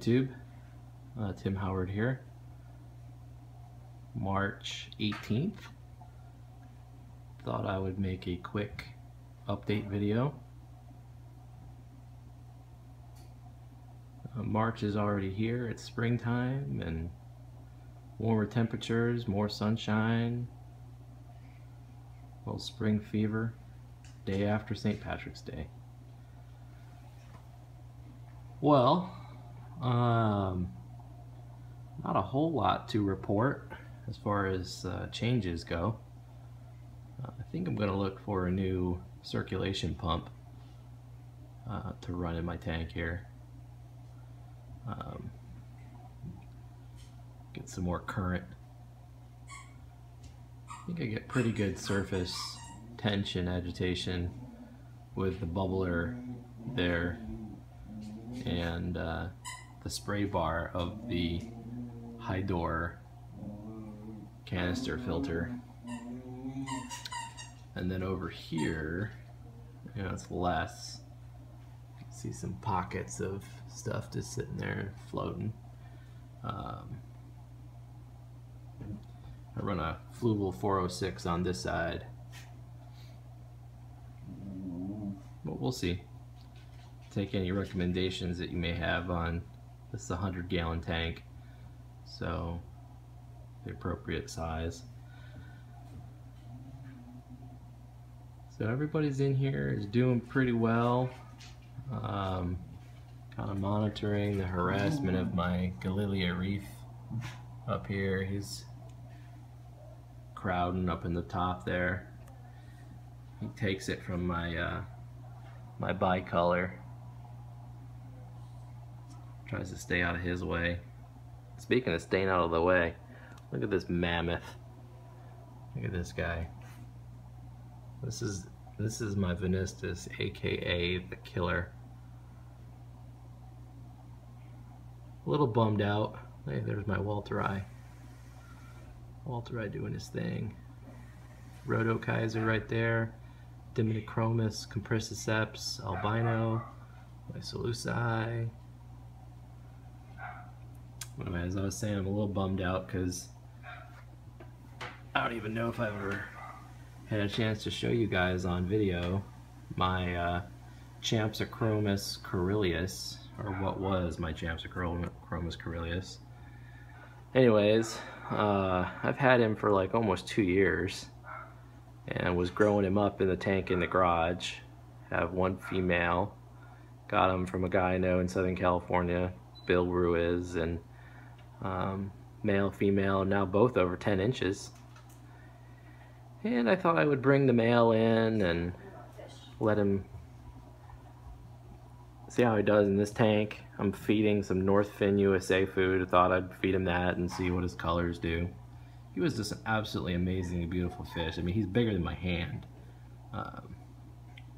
YouTube. Tim Howard here. March 18th. Thought I would make a quick update video. March is already here. It's springtime and warmer temperatures, more sunshine, a little spring fever, day after St. Patrick's Day. Well, not a whole lot to report as far as changes go. I think I'm going to look for a new circulation pump to run in my tank here. Get some more current. I think I get pretty good surface tension agitation with the bubbler there and the spray bar of the high door canister filter. And then over here, it's less. You can see some pockets of stuff just sitting there floating. I run a Fluval 406 on this side, but we'll see. Take any recommendations that you may have on this 100-gallon tank, so the appropriate size. So everybody's in here is doing pretty well. Kind of monitoring the harassment of my Galilea reef up here. He's crowding up in the top there. He takes it from my my bicolor. Tries to stay out of his way. Speaking of staying out of the way, look at this mammoth. Look at this guy. This is my Venistus, aka the killer. A little bummed out. Hey, there's my Walteri. Walteri doing his thing. Rhodochyzer right there. Diminochromis, Compriciceps, Albino, Lysoleuci. Anyway, as I was saying, I'm a little bummed out because I don't even know if I've ever had a chance to show you guys on video my Champsochromis caerulus, or what was my Champsochromis caerulus. Anyways, I've had him for like almost 2 years and was growing him up in the tank in the garage. Have one female, got him from a guy I know in Southern California, Bill Ruiz, and male, female, now both over 10 inches. And I thought I would bring the male in and let him see how he does in this tank. I'm feeding some Northfin USA food. I thought I'd feed him that and see what his colors do. He was just an absolutely amazingly beautiful fish. I mean, he's bigger than my hand.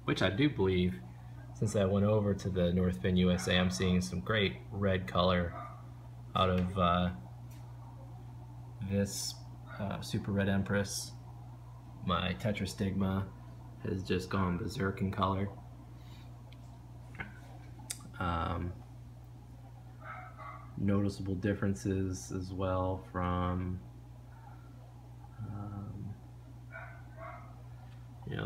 Which I do believe, since I went over to the Northfin USA, I'm seeing some great red color out of this Super Red Empress. My Tetrastigma has just gone berserk in color. Noticeable differences as well from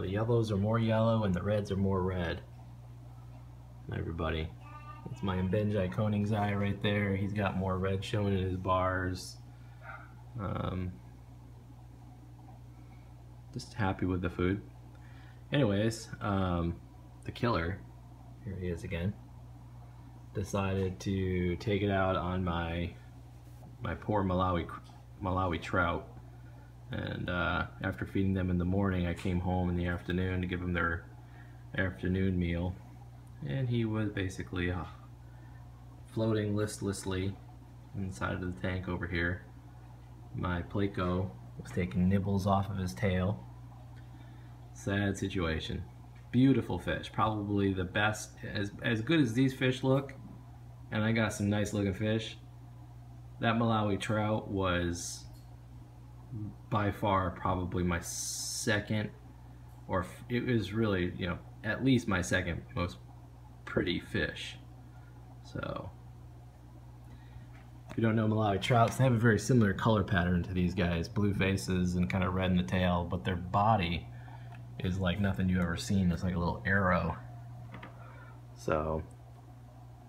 the yellows are more yellow and the reds are more red. Everybody, it's my Mbengi Koningsi right there. He's got more red showing in his bars. Just happy with the food. Anyways, the killer, here he is again, decided to take it out on my poor Malawi trout. And after feeding them in the morning, I came home in the afternoon to give them their afternoon meal, and he was basically floating listlessly inside of the tank over here. My Placo was taking nibbles off of his tail. Sad situation. Beautiful fish, probably the best, as good as these fish look, and I got some nice looking fish. That Malawi trout was by far probably my second, or it was really, at least my second most pretty fish. So If you don't know Malawi trouts, they have a very similar color pattern to these guys. Blue faces and kind of red in the tail, but their body is like nothing you've ever seen. It's like a little arrow. So,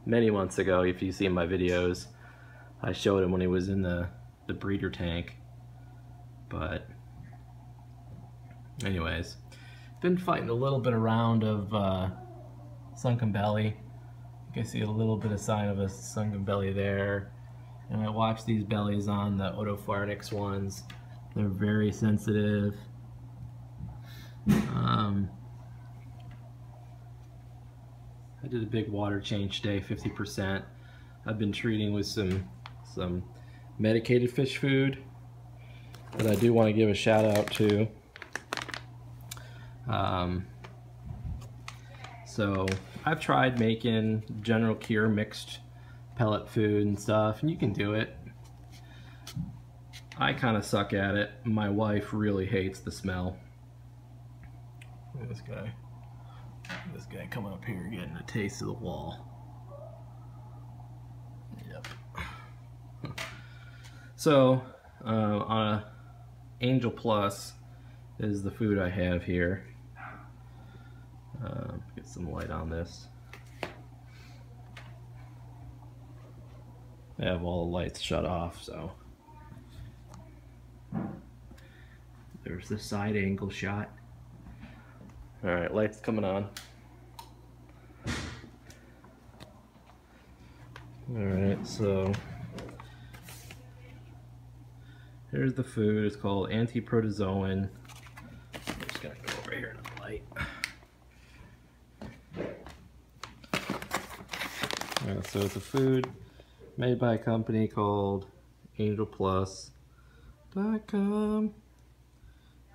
many months ago, if you see my videos, I showed him when he was in the breeder tank. But, anyways, been fighting a little bit around of sunken belly. You can see a little bit of sign of a sunken belly there. And I watch these bellies on the otopharynx ones. They're very sensitive. I did a big water change today, 50%. I've been treating with some medicated fish food that I do want to give a shout out to. So I've tried making General Cure mixed pellet food and stuff, and you can do it. I kind of suck at it. My wife really hates the smell. Look at this guy. This guy coming up here getting a taste of the wall. Yep. So, on AngelPlus is the food I have here. Get some light on this. I have all the lights shut off, so there's the side angle shot. Alright, lights coming on. Alright, so here's the food. It's called anti-protozoan. I'm just gonna go over here to the light. Alright, so it's a food made by a company called AngelPlus.com.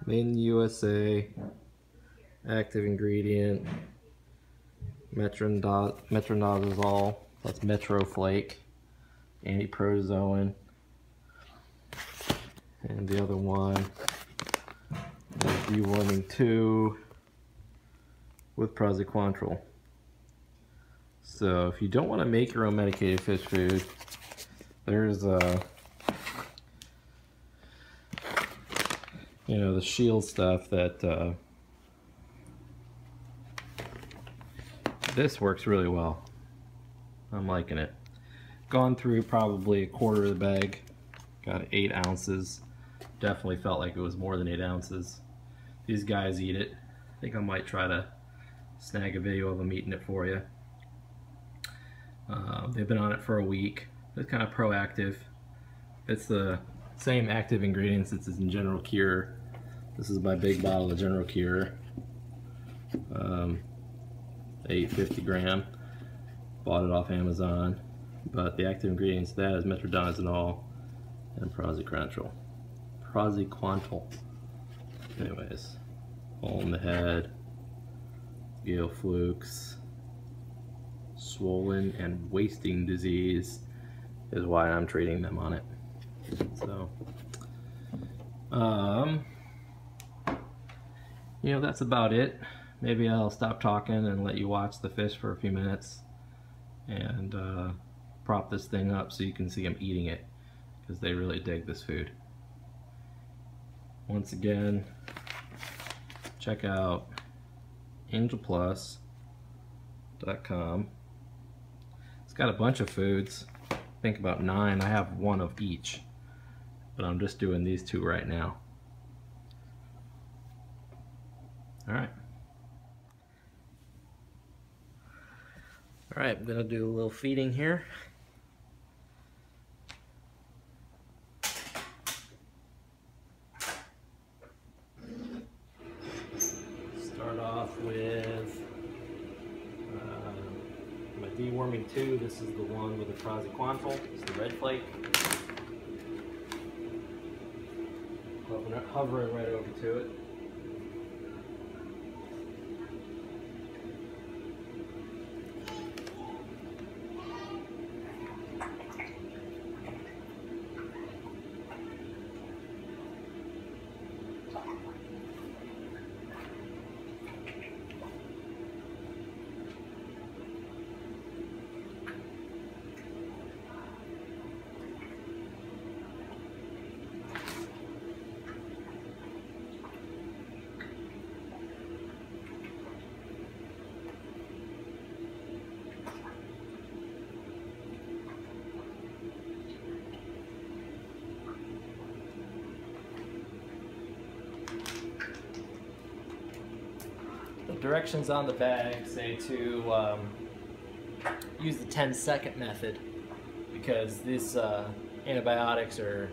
Made in the USA. Active ingredient metronidazole. That's Metroflake. Anti-protozoan. And the other one is deworming 2 with praziquantel. So if you don't want to make your own medicated fish food, there's you know, the shield stuff that this works really well. I'm liking it. Gone through probably a quarter of the bag. Got 8 ounces. Definitely felt like it was more than 8 ounces. These guys eat it. I think I might try to snag a video of them eating it for you. They've been on it for a week. It's kind of proactive. It's the same active ingredients as in General Cure. This is my big bottle of General Cure. 850 gram. Bought it off Amazon. But the active ingredients of that is metronidazole and praziquantel. Anyways, hole in the head, gill flukes, swollen and wasting disease is why I'm treating them on it. So, you know, that's about it. Maybe I'll stop talking and let you watch the fish for a few minutes and prop this thing up so you can see them eating it, because they really dig this food. Once again, check out AngelPlus.com. It's got a bunch of foods. I think about 9. I have 1 of each, but I'm just doing these 2 right now. Alright. Alright, I'm gonna do a little feeding here. Start off with my deworming 2. This is the one with the praziquantel. It's the red flake. Hovering right over to it. directions on the bag say to use the 10-second method because these antibiotics are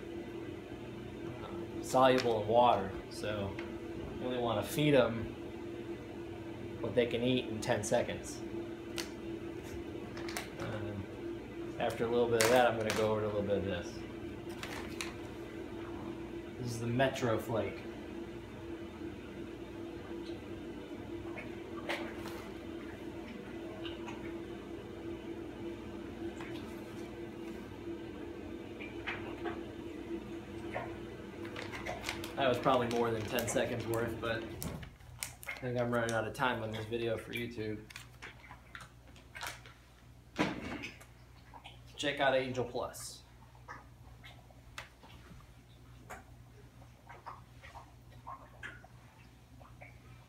soluble in water, so you only want to feed them what they can eat in 10 seconds. After a little bit of that, I'm going to go over to a little bit of this. This is the Metro Flake. That was probably more than 10 seconds worth, but I think I'm running out of time on this video for YouTube. Check out AngelPlus.